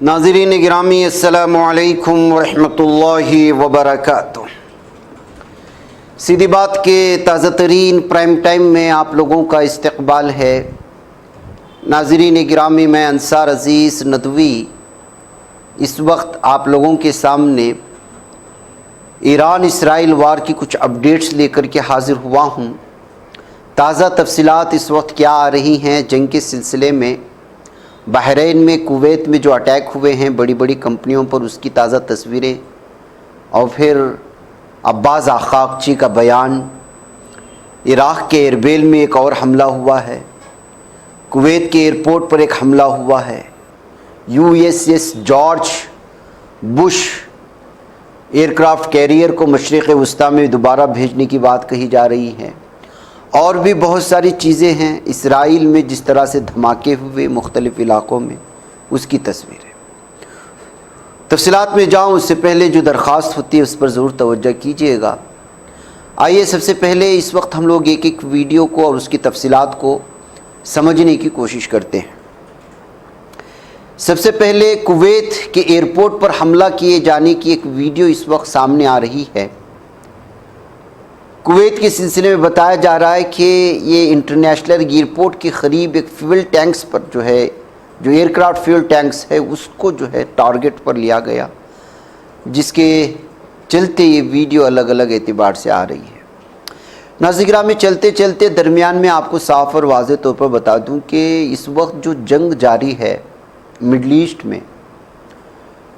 ناظرین گرامی السلام علیکم ورحمۃ اللہ وبرکاتہ۔ سیدھی بات کے تازہ ترین پرائم ٹائم میں آپ لوگوں کا استقبال ہے۔ ناظرین گرامی، میں انصار عزیز ندوی اس وقت آپ لوگوں کے سامنے ایران اسرائیل وار کی کچھ اپڈیٹس لے کر کے حاضر ہوا ہوں۔ تازہ تفصیلات اس وقت کیا آ رہی ہیں جنگ کے سلسلے میں، بحرین میں، کویت میں جو اٹیک ہوئے ہیں بڑی بڑی کمپنیوں پر، اس کی تازہ تصویریں، اور پھر عباس آخاقچی کا بیان۔ عراق کے اربیل میں ایک اور حملہ ہوا ہے، کویت کے ایئرپورٹ پر ایک حملہ ہوا ہے، USS George Bush aircraft career کو مشرق وسطیٰ میں دوبارہ بھیجنے کی بات کہی جا رہی ہے، اور بھی بہت ساری چیزیں ہیں۔ اسرائیل میں جس طرح سے دھماکے ہوئے مختلف علاقوں میں، اس کی تصویریں۔ تفصیلات میں جاؤں اس سے پہلے جو درخواست ہوتی ہے اس پر ضرور توجہ کیجیے گا۔ آئیے سب سے پہلے اس وقت ہم لوگ ایک ایک ویڈیو کو اور اس کی تفصیلات کو سمجھنے کی کوشش کرتے ہیں۔ سب سے پہلے کویت کے ایئرپورٹ پر حملہ کیے جانے کی ایک ویڈیو اس وقت سامنے آ رہی ہے۔ کویت کے سلسلے میں بتایا جا رہا ہے کہ یہ انٹرنیشنل ایئرپورٹ کے قریب ایک فیول ٹینکس پر جو ایئرکرافٹ فیول ٹینکس ہے، اس کو ٹارگٹ پر لیا گیا، جس کے چلتے یہ ویڈیو الگ الگ اعتبار سے آ رہی ہے۔ ناظرین گرامی، چلتے چلتے درمیان میں آپ کو صاف اور واضح طور پر بتا دوں کہ اس وقت جو جنگ جاری ہے مڈل ایسٹ میں،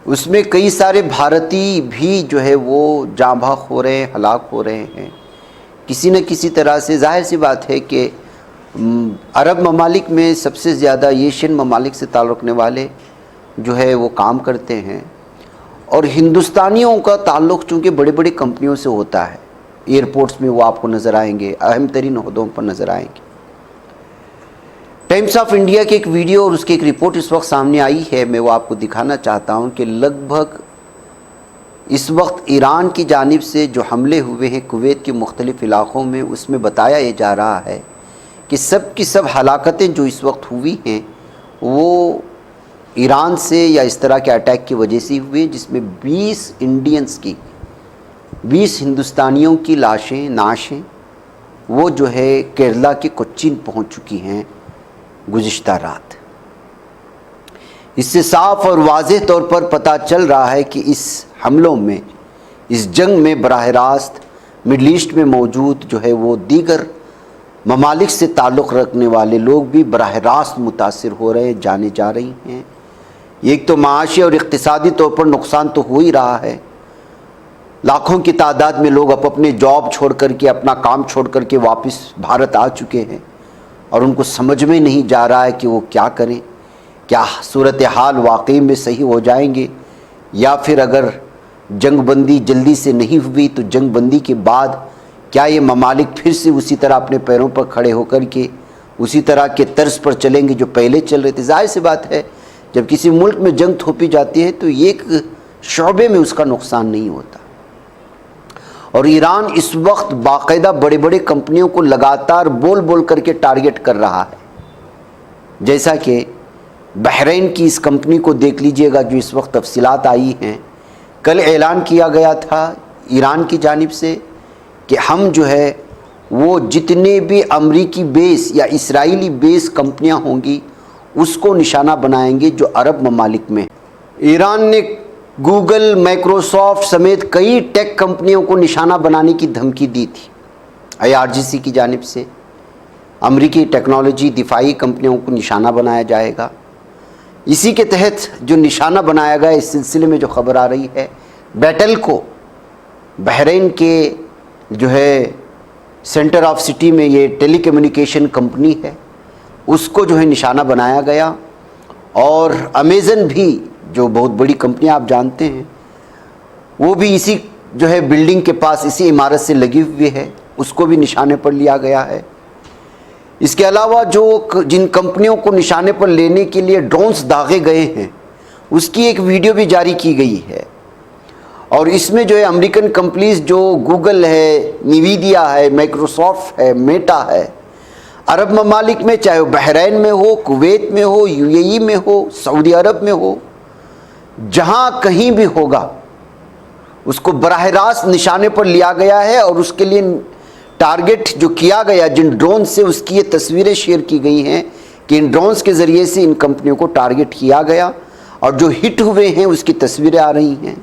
اس میں کئی سارے بھارتی بھی وہ جاں بحق ہو رہے ہیں، ہلاک ہو رہے ہیں کسی نہ کسی طرح سے۔ ظاہر سی بات ہے کہ عرب ممالک میں سب سے زیادہ ایشین ممالک سے تعلق رکھنے والے وہ کام کرتے ہیں، اور ہندوستانیوں کا تعلق چونکہ بڑی بڑی کمپنیوں سے ہوتا ہے، ایئرپورٹس میں وہ آپ کو نظر آئیں گے، اہم ترین عہدوں پر نظر آئیں گے۔ ٹائمز آف انڈیا کی ایک ویڈیو اور اس کی ایک رپورٹ اس وقت سامنے آئی ہے، میں وہ آپ کو دکھانا چاہتا ہوں کہ لگ بھگ اس وقت ایران کی جانب سے جو حملے ہوئے ہیں کویت کے مختلف علاقوں میں، اس میں بتایا یہ جا رہا ہے کہ سب کی سب ہلاکتیں جو اس وقت ہوئی ہیں وہ ایران سے یا اس طرح کے اٹیک کی وجہ سے ہوئے، جس میں 20 ہندوستانیوں کی نعشیں وہ کیرلا کے کوچین پہنچ چکی ہیں گزشتہ رات۔ اس سے صاف اور واضح طور پر پتہ چل رہا ہے کہ اس حملوں میں، اس جنگ میں براہ راست مڈل ایسٹ میں موجود وہ دیگر ممالک سے تعلق رکھنے والے لوگ بھی براہ راست متاثر ہو رہے ہیں، جانے جا رہی ہیں۔ ایک تو معاشی اور اقتصادی طور پر نقصان تو ہو ہی رہا ہے، لاکھوں کی تعداد میں لوگ اپنے جاب چھوڑ کر کے، اپنا کام چھوڑ کر کے واپس بھارت آ چکے ہیں، اور ان کو سمجھ میں نہیں جا رہا ہے کہ وہ کیا کریں، کیا صورتحال واقعی میں صحیح ہو جائیں گے، یا پھر اگر جنگ بندی جلدی سے نہیں ہوئی تو جنگ بندی کے بعد کیا یہ ممالک پھر سے اسی طرح اپنے پیروں پر کھڑے ہو کر کے اسی طرح کے طرز پر چلیں گے جو پہلے چل رہے تھے۔ ظاہر سی بات ہے جب کسی ملک میں جنگ تھوپی جاتی ہے تو ایک شعبے میں اس کا نقصان نہیں ہوتا، اور ایران اس وقت باقاعدہ بڑے بڑے کمپنیوں کو لگاتار بول کر کے ٹارگٹ کر رہا ہے، جیسا کہ بحرین کی اس کمپنی کو دیکھ لیجئے گا جو اس وقت تفصیلات آئی ہیں۔ کل اعلان کیا گیا تھا ایران کی جانب سے کہ ہم وہ جتنے بھی امریکی بیس یا اسرائیلی بیس کمپنیاں ہوں گی اس کو نشانہ بنائیں گے جو عرب ممالک میں۔ ایران نے گوگل، مائکروسافٹ سمیت کئی ٹیک کمپنیوں کو نشانہ بنانے کی دھمکی دی تھی IRGC کی جانب سے۔ امریکی ٹیکنالوجی دفاعی کمپنیوں کو نشانہ بنایا جائے گا۔ اسی کے تحت جو نشانہ بنایا گیا، اس سلسلے میں جو خبر آ رہی ہے، بیٹل کو بحرین کے سینٹر آف سٹی میں یہ ٹیلی کمیونیکیشن کمپنی ہے، اس کو نشانہ بنایا گیا، اور امیزن بھی جو بہت بڑی کمپنی آپ جانتے ہیں وہ بھی اسی بلڈنگ کے پاس، اسی عمارت سے لگی ہوئی ہے، اس کو بھی نشانے پر لیا گیا ہے۔ اس کے علاوہ جن کمپنیوں کو نشانے پر لینے کے لیے ڈرونز داغے گئے ہیں، اس کی ایک ویڈیو بھی جاری کی گئی ہے، اور اس میں امریکن کمپنیز جو گوگل ہے، نیویدیا ہے، مائکروسافٹ ہے، میٹا ہے، عرب ممالک میں چاہے وہ بحرین میں ہو، کویت میں ہو، UAE میں ہو، سعودی عرب میں ہو، جہاں کہیں بھی ہوگا اس کو براہ راست نشانے پر لیا گیا ہے، اور اس کے لیے ٹارگٹ جو کیا گیا جن ڈرون سے، اس کی یہ تصویریں شیئر کی گئی ہیں کہ ان ڈرونز کے ذریعے سے ان کمپنیوں کو ٹارگٹ کیا گیا، اور جو ہٹ ہوئے ہیں اس کی تصویریں آ رہی ہیں۔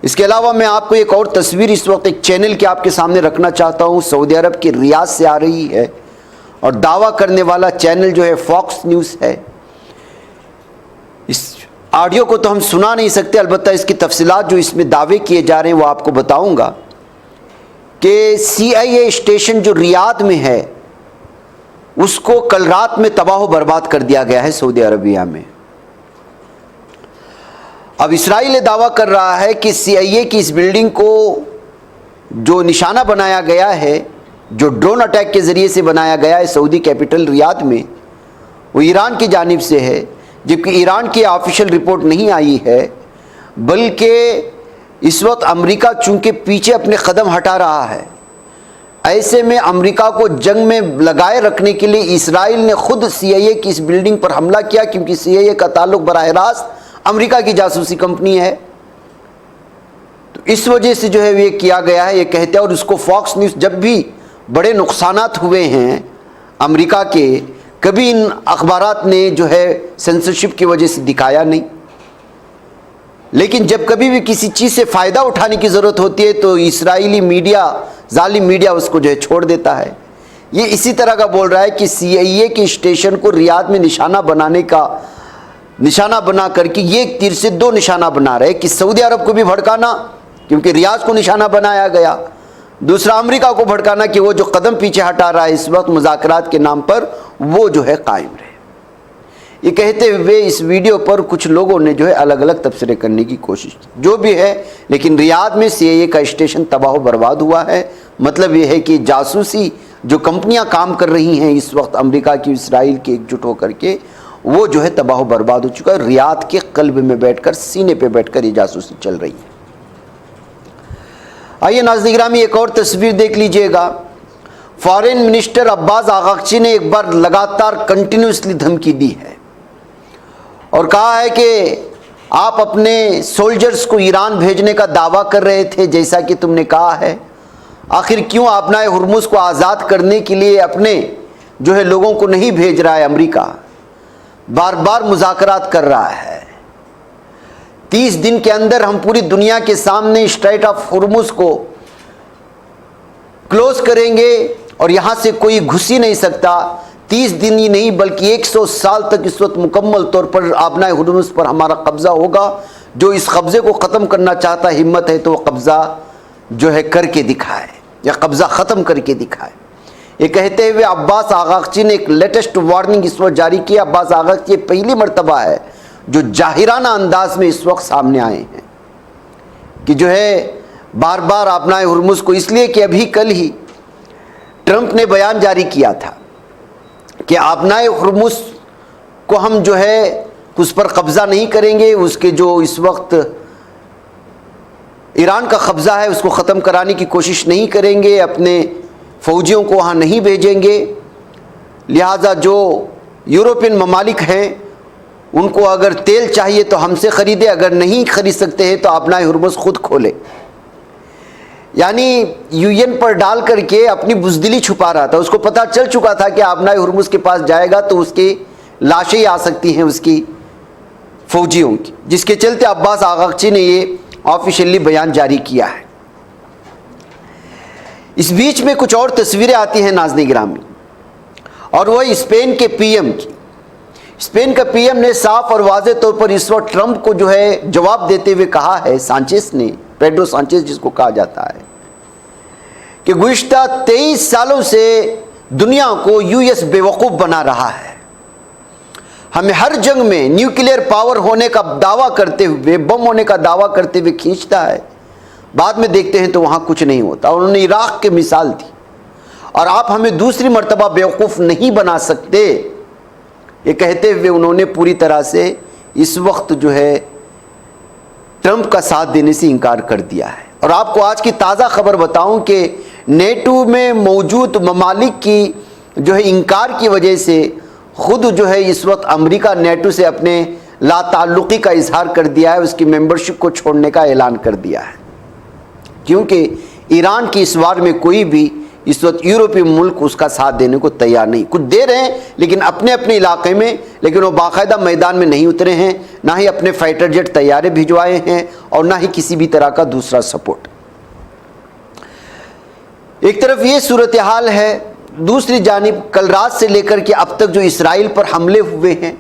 اس کے علاوہ میں آپ کو ایک اور تصویر اس وقت ایک چینل کے آپ کے سامنے رکھنا چاہتا ہوں، سعودی عرب کے ریاض سے آ رہی ہے، اور دعویٰ کرنے والا چینل جو ہے فاکس نیوز ہے۔ اس آڈیو کو تو ہم سنا نہیں سکتے، البتہ اس کی تفصیلات جو اس میں دعوے کیے جا رہے ہیں وہ آپ کو بتاؤں گا کہ CIA اسٹیشن جو ریاض میں ہے اس کو کل رات میں تباہ و برباد کر دیا گیا ہے سعودی عربیہ میں۔ اب اسرائیل دعویٰ کر رہا ہے کہ CIA کی اس بلڈنگ کو جو نشانہ بنایا گیا ہے، جو ڈرون اٹیک کے ذریعے سے بنایا گیا ہے سعودی کیپٹل ریاض میں، وہ ایران کی جانب سے ہے، جبکہ ایران کی آفیشیل رپورٹ نہیں آئی ہے، بلکہ اس وقت امریکہ چونکہ پیچھے اپنے قدم ہٹا رہا ہے، ایسے میں امریکہ کو جنگ میں لگائے رکھنے کے لیے اسرائیل نے خود CIA کی اس بلڈنگ پر حملہ کیا، کیونکہ CIA کا تعلق براہ راست امریکہ کی جاسوسی کمپنی ہے، تو اس وجہ سے جو ہے یہ کیا گیا ہے، یہ کہتے ہیں۔ اور اس کو فاکس نیوز، جب بھی بڑے نقصانات ہوئے ہیں امریکہ کے، کبھی ان اخبارات نے جو ہے سینسرشپ کی وجہ سے دکھایا نہیں، لیکن جب کبھی بھی کسی چیز سے فائدہ اٹھانے کی ضرورت ہوتی ہے تو اسرائیلی میڈیا، ظالم میڈیا اس کو جو ہے چھوڑ دیتا ہے۔ یہ اسی طرح کا بول رہا ہے کہ CIA کے اسٹیشن کو ریاض میں نشانہ بنا کر کے یہ ایک تیر سے دو نشانہ بنا رہے کہ سعودی عرب کو بھی بھڑکانا کیونکہ ریاض کو نشانہ بنایا گیا، دوسرا امریکہ کو بھڑکانا کہ وہ جو قدم پیچھے ہٹا رہا ہے اس وقت مذاکرات کے نام پر، وہ جو ہے قائم رہے۔ یہ کہتے ہوئے اس ویڈیو پر کچھ لوگوں نے جو ہے الگ الگ تبصرے کرنے کی کوشش کی، جو بھی ہے، لیکن ریاض میں CIA کا اسٹیشن تباہ و برباد ہوا ہے۔ مطلب یہ ہے کہ جاسوسی جو کمپنیاں کام کر رہی ہیں اس وقت امریکہ کی، اسرائیل کی ایک جٹ ہو کر کے، وہ جو ہے تباہ و برباد ہو چکا ہے۔ ریاض کے قلب میں بیٹھ کر، سینے پہ بیٹھ کر یہ جاسوسی چل رہی ہے۔ آئیے ناظرین گرامی ایک اور تصویر دیکھ لیجئے گا۔ فارن منسٹر عباس آغاقچی نے ایک بار لگاتار کنٹینیوسلی دھمکی دی ہے اور کہا ہے کہ آپ اپنے سولجرز کو ایران بھیجنے کا دعویٰ کر رہے تھے جیسا کہ تم نے کہا ہے، آخر کیوں آبنائے ہرمز کو آزاد کرنے کے لیے اپنے جو ہے لوگوں کو نہیں بھیج رہا ہے؟ امریکہ بار بار مذاکرات کر رہا ہے، 30 دن کے اندر ہم پوری دنیا کے سامنے اسٹریٹ آف ہرمز کو کلوز کریں گے اور یہاں سے کوئی گھس ہی نہیں سکتا۔ 30 دن ہی نہیں بلکہ 100 سال تک اس وقت مکمل طور پر آبنائے ہرمز پر ہمارا قبضہ ہوگا۔ جو اس قبضے کو ختم کرنا چاہتا ہمت ہے تو وہ قبضہ جو ہے کر کے دکھائے یا قبضہ ختم کر کے دکھائے۔ یہ کہتے ہوئے عباس آغاقچی نے ایک لیٹسٹ وارننگ اس وقت جاری کی۔ عباس آغاقچی پہلی مرتبہ ہے جو جاہرانہ انداز میں اس وقت سامنے آئے ہیں کہ جو ہے بار بار آبنائے ہرمز کو، اس لیے کہ ابھی کل ہی ٹرمپ نے بیان جاری کیا تھا کہ آبنائے ہرمز کو ہم جو ہے اس پر قبضہ نہیں کریں گے، اس کے جو اس وقت ایران کا قبضہ ہے اس کو ختم کرانے کی کوشش نہیں کریں گے، اپنے فوجیوں کو وہاں نہیں بھیجیں گے۔ لہٰذا جو یورپین ممالک ہیں ان کو اگر تیل چاہیے تو ہم سے خریدے، اگر نہیں خرید سکتے ہیں تو آبنائے ہرمز خود کھولے۔ یعنی UN پر ڈال کر کے اپنی بزدلی چھپا رہا تھا، اس کو پتہ چل چکا تھا کہ آبنائے ہرمز کے پاس جائے گا تو اس کی لاشیں آ سکتی ہیں اس کی فوجیوں کی، جس کے چلتے عباس آغاقچی نے یہ آفیشیلی بیان جاری کیا ہے۔ اس بیچ میں کچھ اور تصویریں آتی ہیں ناظرین گرامی، اور وہ اسپین کے PM کی۔ اسپین کا PM نے صاف اور واضح طور پر اس وقت ٹرمپ کو جو ہے جواب دیتے ہوئے کہا ہے، سانچیز نے، پیڈرو سانچیز جس کو کہا جاتا ہے، کہ گزشتہ 23 سالوں سے دنیا کو US بیوقوف بنا رہا ہے، ہمیں ہر جنگ میں نیوکلیئر پاور ہونے کا دعویٰ کرتے ہوئے، بم ہونے کا دعویٰ کرتے ہوئے کھینچتا ہے، بعد میں دیکھتے ہیں تو وہاں کچھ نہیں ہوتا۔ انہوں نے عراق کی مثال دی، اور آپ ہمیں دوسری مرتبہ بیوقوف نہیں بنا سکتے، یہ کہتے ہوئے انہوں نے پوری طرح سے اس وقت جو ہے ٹرمپ کا ساتھ دینے سے انکار کر دیا ہے۔ اور آپ کو آج کی تازہ خبر بتاؤں کہ نیٹو میں موجود ممالک کی جو ہے انکار کی وجہ سے خود جو ہے اس وقت امریکہ نیٹو سے اپنے لا تعلقی کا اظہار کر دیا ہے، اس کی ممبرشپ کو چھوڑنے کا اعلان کر دیا ہے، کیونکہ ایران کی اس وار میں کوئی بھی اس وقت یورپی ملک اس کا ساتھ دینے کو تیار نہیں. کچھ دے رہے ہیں لیکن اپنے اپنے علاقے میں، لیکن وہ باقاعدہ میدان میں نہیں اترے ہیں، نہ ہی اپنے فائٹر جیٹ طیارے بھجوائے ہیں اور نہ ہی کسی بھی طرح کا دوسرا سپورٹ. ایک طرف یہ صورتحال ہے، دوسری جانب کل رات سے لے کر کے اب تک جو اسرائیل پر حملے ہوئے ہیں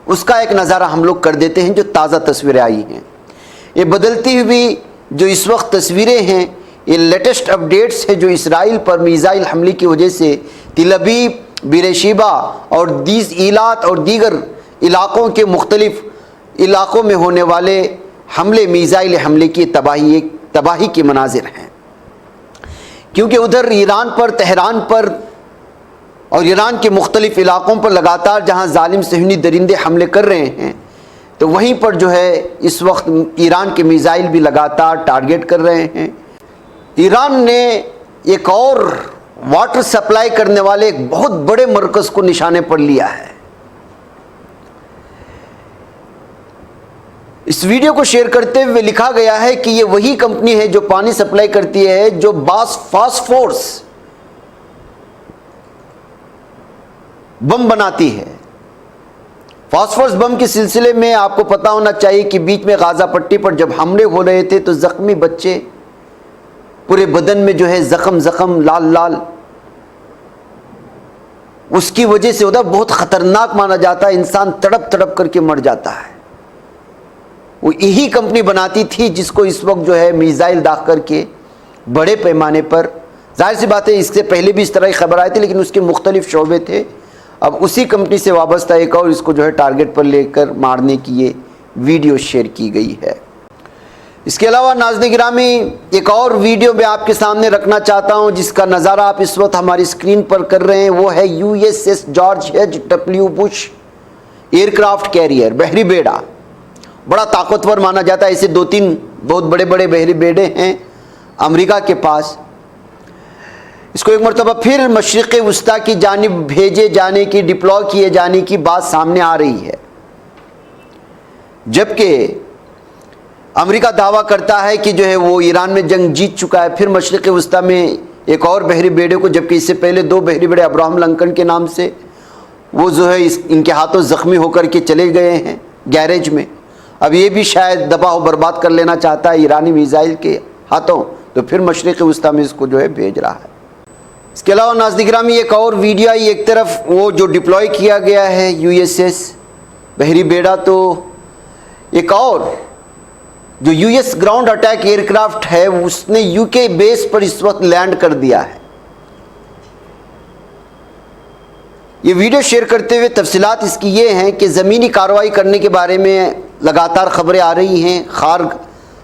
اس کا ایک نظارہ ہم لوگ کر دیتے ہیں. جو تازہ تصویریں آئی ہیں، یہ بدلتی ہوئی جو اس وقت تصویریں ہیں، یہ لیٹسٹ اپڈیٹس ہے جو اسرائیل پر میزائل حملے کی وجہ سے تل ابیب، بیر شیبہ اور دیز ایلات اور دیگر علاقوں کے مختلف علاقوں میں ہونے والے حملے، میزائل حملے کی تباہی کے مناظر ہیں. کیونکہ ادھر ایران پر، تہران پر اور ایران کے مختلف علاقوں پر لگاتار جہاں ظالم صہیونی درندے حملے کر رہے ہیں، تو وہیں پر جو ہے اس وقت ایران کے میزائل بھی لگاتار ٹارگٹ کر رہے ہیں. ایران نے ایک اور واٹر سپلائی کرنے والے ایک بہت بڑے مرکز کو نشانے پر لیا ہے. اس ویڈیو کو شیئر کرتے ہوئے لکھا گیا ہے کہ یہ وہی کمپنی ہے جو پانی سپلائی کرتی ہے جو فاسفورس بم بناتی ہے. فاسفورس بم کے سلسلے میں آپ کو پتا ہونا چاہیے کہ بیچ میں غازہ پٹی پر جب حملے ہو رہے تھے تو زخمی بچے پورے بدن میں جو ہے زخم لال لال، اس کی وجہ سے ادھر بہت خطرناک مانا جاتا ہے، انسان تڑپ تڑپ کر کے مر جاتا ہے. وہ یہی کمپنی بناتی تھی جس کو اس وقت جو ہے میزائل داغ کر کے بڑے پیمانے پر، ظاہر سی بات ہے اس سے پہلے بھی اس طرح کی خبر آئی تھی لیکن اس کے مختلف شعبے تھے. اب اسی کمپنی سے وابستہ ایک اور اس کو جو ہے ٹارگٹ پر لے کر مارنے کی یہ ویڈیو شیئر کی گئی ہے. اس کے علاوہ ناظرین گرامی ایک اور ویڈیو میں آپ کے سامنے رکھنا چاہتا ہوں جس کا نظارہ آپ اس وقت ہماری اسکرین پر کر رہے ہیں. وہ ہے USS George H W Bush aircraft carrier, بحری بیڑا. بڑا طاقتور مانا جاتا ہے، ایسے 2-3 بہت بڑے بڑے بحری بیڑے ہیں امریکہ کے پاس. اس کو ایک مرتبہ پھر مشرق وسطیٰ کی جانب بھیجے جانے کی، ڈپلوائے کیے جانے کی بات سامنے آ رہی ہے، جبکہ امریکہ دعویٰ کرتا ہے کہ جو ہے وہ ایران میں جنگ جیت چکا ہے. پھر مشرق وسطیٰ میں ایک اور بحری بیڑے کو، جبکہ اس سے پہلے 2 بحری بیڑے ابراہم لنکن کے نام سے وہ جو ہے ان کے ہاتھوں زخمی ہو کر کے چلے گئے ہیں گیریج میں. اب یہ بھی شاید دبا ہو برباد کر لینا چاہتا ہے ایرانی میزائل کے ہاتھوں، تو پھر مشرق وسطیٰ میں اس کو جو ہے بھیج رہا ہے. اس کے علاوہ ناظرین گرامی ایک اور ویڈیو آئی، ایک طرف وہ جو ڈپلوائے کیا گیا ہے USS بحری بیڑا، تو ایک اور جو US ground attack aircraft ہے اس نے UK بیس پر اس وقت لینڈ کر دیا ہے. یہ ویڈیو شیئر کرتے ہوئے تفصیلات اس کی یہ ہیں کہ زمینی کارروائی کرنے کے بارے میں لگاتار خبریں آ رہی ہیں. خارگ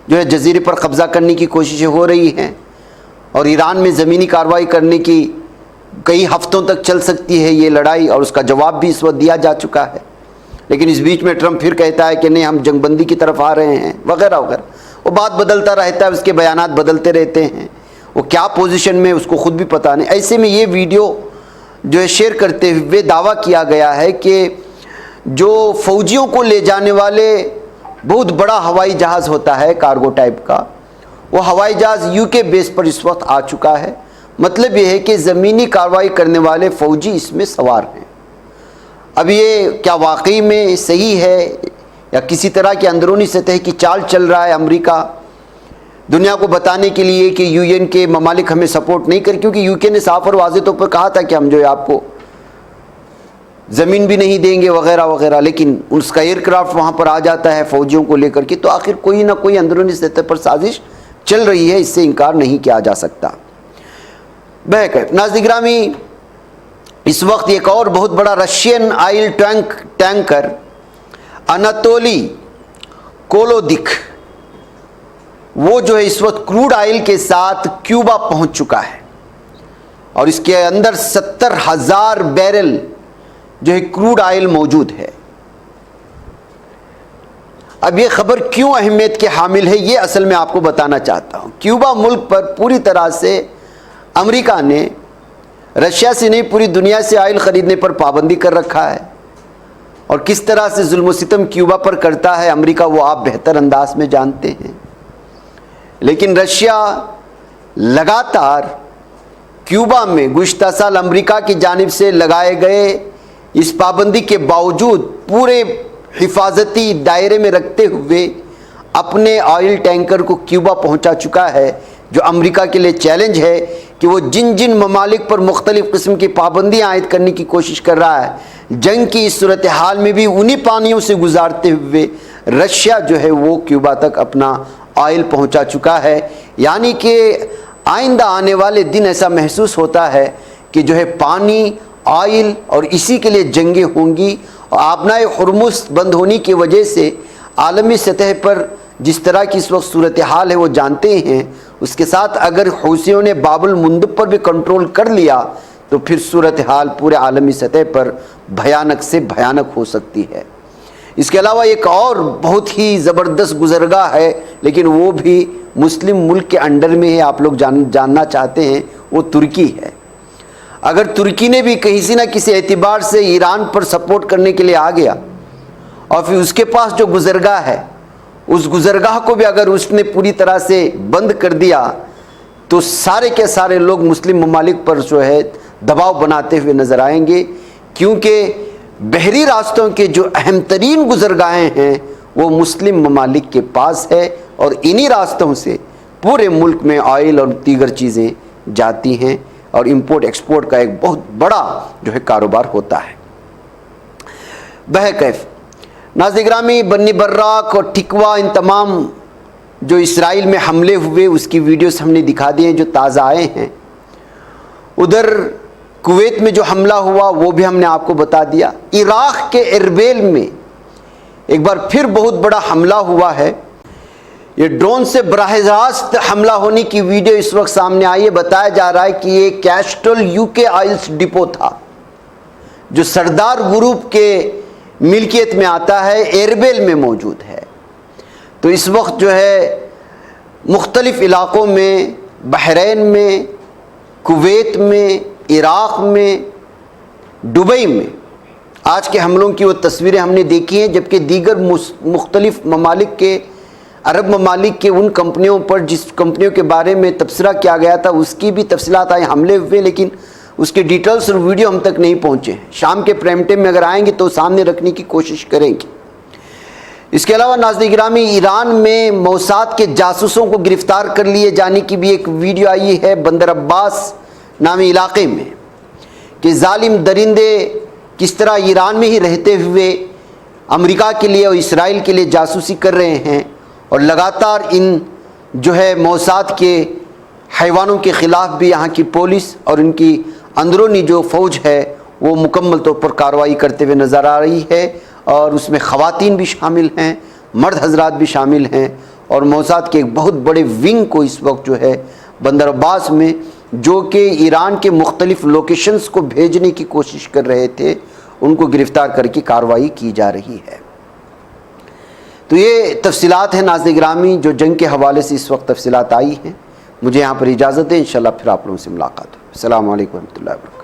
جو ہے جزیرے پر قبضہ کرنے کی کوششیں ہو رہی ہیں اور ایران میں زمینی کارروائی کرنے کی کئی ہفتوں تک چل سکتی ہے یہ لڑائی، اور اس کا جواب بھی اس وقت دیا جا چکا ہے. لیکن اس بیچ میں ٹرمپ پھر کہتا ہے کہ نہیں ہم جنگ بندی کی طرف آ رہے ہیں وغیرہ وغیرہ. وہ بات بدلتا رہتا ہے، اس کے بیانات بدلتے رہتے ہیں، وہ کیا پوزیشن میں اس کو خود بھی پتہ نہیں. ایسے میں یہ ویڈیو جو ہے شیئر کرتے ہوئے دعویٰ کیا گیا ہے کہ جو فوجیوں کو لے جانے والے بہت بڑا ہوائی جہاز ہوتا ہے کارگو ٹائپ کا، وہ ہوائی جہاز UK بیس پر اس وقت آ چکا ہے. مطلب یہ ہے کہ زمینی کارروائی کرنے والے فوجی اس میں سوار ہیں. اب یہ کیا واقعی میں صحیح ہے یا کسی طرح کی اندرونی سطح کی چال چل رہا ہے امریکہ دنیا کو بتانے کے لیے کہ UN کے ممالک ہمیں سپورٹ نہیں کر، کیونکہ UK نے صاف اور واضح طور پر کہا تھا کہ ہم جو ہے آپ کو زمین بھی نہیں دیں گے وغیرہ وغیرہ، لیکن اس کا ایئر کرافٹ وہاں پر آ جاتا ہے فوجیوں کو لے کر کے. تو آخر کوئی نہ کوئی اندرونی سطح پر سازش چل رہی ہے، اس سے انکار نہیں کیا جا سکتا. بہرکیف ناظرین گرامی اس وقت ایک اور بہت بڑا رشین آئل ٹینکر اناتولی کولودک وہ جو ہے اس وقت کروڈ آئل کے ساتھ کیوبا پہنچ چکا ہے، اور اس کے اندر 70,000 بیرل جو ہے کروڈ آئل موجود ہے. اب یہ خبر کیوں اہمیت کے حامل ہے یہ اصل میں آپ کو بتانا چاہتا ہوں. کیوبا ملک پر پوری طرح سے امریکہ نے رشیا سے نہیں پوری دنیا سے آئل خریدنے پر پابندی کر رکھا ہے، اور کس طرح سے ظلم و ستم کیوبا پر کرتا ہے امریکہ، وہ آپ بہتر انداز میں جانتے ہیں۔ لیکن رشیا لگاتار کیوبا میں گزشتہ سال امریکہ کی جانب سے لگائے گئے اس پابندی کے باوجود پورے حفاظتی دائرے میں رکھتے ہوئے اپنے آئل ٹینکر کو کیوبا پہنچا چکا ہے، جو امریکہ کے لیے چیلنج ہے کہ وہ جن جن ممالک پر مختلف قسم کی پابندیاں عائد کرنے کی کوشش کر رہا ہے، جنگ کی اس صورتحال میں بھی انہی پانیوں سے گزارتے ہوئے رشیا جو ہے وہ کیوبا تک اپنا آئل پہنچا چکا ہے۔ یعنی کہ آئندہ آنے والے دن ایسا محسوس ہوتا ہے کہ جو ہے پانی، آئل اور اسی کے لیے جنگیں ہوں گی، اور آبنائے ہرمز بند ہونے کی وجہ سے عالمی سطح پر جس طرح کی اس وقت صورتحال ہے وہ جانتے ہیں۔ اس کے ساتھ اگر حوثیوں نے باب المندب پر بھی کنٹرول کر لیا تو پھر صورتحال پورے عالمی سطح پر بھیانک سے بھیانک ہو سکتی ہے۔ اس کے علاوہ ایک اور بہت ہی زبردست گزرگاہ ہے، لیکن وہ بھی مسلم ملک کے انڈر میں ہے، آپ لوگ جاننا چاہتے ہیں، وہ ترکی ہے۔ اگر ترکی نے بھی کسی نہ کسی اعتبار سے ایران پر سپورٹ کرنے کے لیے آ گیا اور پھر اس کے پاس جو گزرگاہ ہے اس گزرگاہ کو بھی اگر اس نے پوری طرح سے بند کر دیا تو سارے کے سارے لوگ مسلم ممالک پر جو ہے دباؤ بناتے ہوئے نظر آئیں گے، کیونکہ بحری راستوں کے جو اہم ترین گزرگاہیں ہیں وہ مسلم ممالک کے پاس ہے، اور انہی راستوں سے پورے ملک میں آئل اور دیگر چیزیں جاتی ہیں، اور امپورٹ ایکسپورٹ کا ایک بہت بڑا جو ہے کاروبار ہوتا ہے۔ بہرکیف ناظرین گرامی، بنی براق اور ٹھکوا، ان تمام جو اسرائیل میں حملے ہوئے اس کی ویڈیوز ہم نے دکھا دی ہیں جو تازہ آئے ہیں۔ ادھر کویت میں جو حملہ ہوا وہ بھی ہم نے آپ کو بتا دیا۔ عراق کے اربیل میں ایک بار پھر بہت بڑا حملہ ہوا ہے۔ یہ ڈرون سے براہ راست حملہ ہونے کی ویڈیو اس وقت سامنے آئی ہے۔ بتایا جا رہا ہے کہ یہ کیسٹرل یو کے آئلز ڈپو تھا جو سردار گروپ کے ملکیت میں آتا ہے، اربیل میں موجود ہے۔ تو اس وقت جو ہے مختلف علاقوں میں، بحرین میں، کویت میں، عراق میں، دبئی میں آج کے حملوں کی وہ تصویریں ہم نے دیکھی ہیں، جبکہ دیگر مختلف ممالک کے، عرب ممالک کے ان کمپنیوں پر جس کمپنیوں کے بارے میں تبصرہ کیا گیا تھا اس کی بھی تفصیلات آئی، حملے ہوئے، لیکن اس کے ڈیٹیلز اور ویڈیو ہم تک نہیں پہنچے ہیں۔ شام کے پرائم ٹائم میں اگر آئیں گے تو سامنے رکھنے کی کوشش کریں گے۔ اس کے علاوہ ناظرین گرامی، ایران میں موساد کے جاسوسوں کو گرفتار کر لیے جانے کی بھی ایک ویڈیو آئی ہے بندر عباس نامی علاقے میں، کہ ظالم درندے کس طرح ایران میں ہی رہتے ہوئے امریکہ کے لیے اور اسرائیل کے لیے جاسوسی کر رہے ہیں، اور لگاتار ان جو ہے موساد کے حیوانوں کے خلاف بھی یہاں کی پولیس اور ان کی اندرونی جو فوج ہے وہ مکمل طور پر کارروائی کرتے ہوئے نظر آ رہی ہے، اور اس میں خواتین بھی شامل ہیں، مرد حضرات بھی شامل ہیں، اور موساد کے ایک بہت بڑے ونگ کو اس وقت جو ہے بندر عباس میں، جو کہ ایران کے مختلف لوکیشنز کو بھیجنے کی کوشش کر رہے تھے، ان کو گرفتار کر کے کارروائی کی جا رہی ہے۔ تو یہ تفصیلات ہیں ناظرین گرامی جو جنگ کے حوالے سے اس وقت تفصیلات آئی ہیں۔ مجھے یہاں پر اجازت ہے، انشاءاللہ پھر آپ لوگوں سے ملاقات ہو۔ السلام علیکم ورحمۃ اللہ وبرکاتہ۔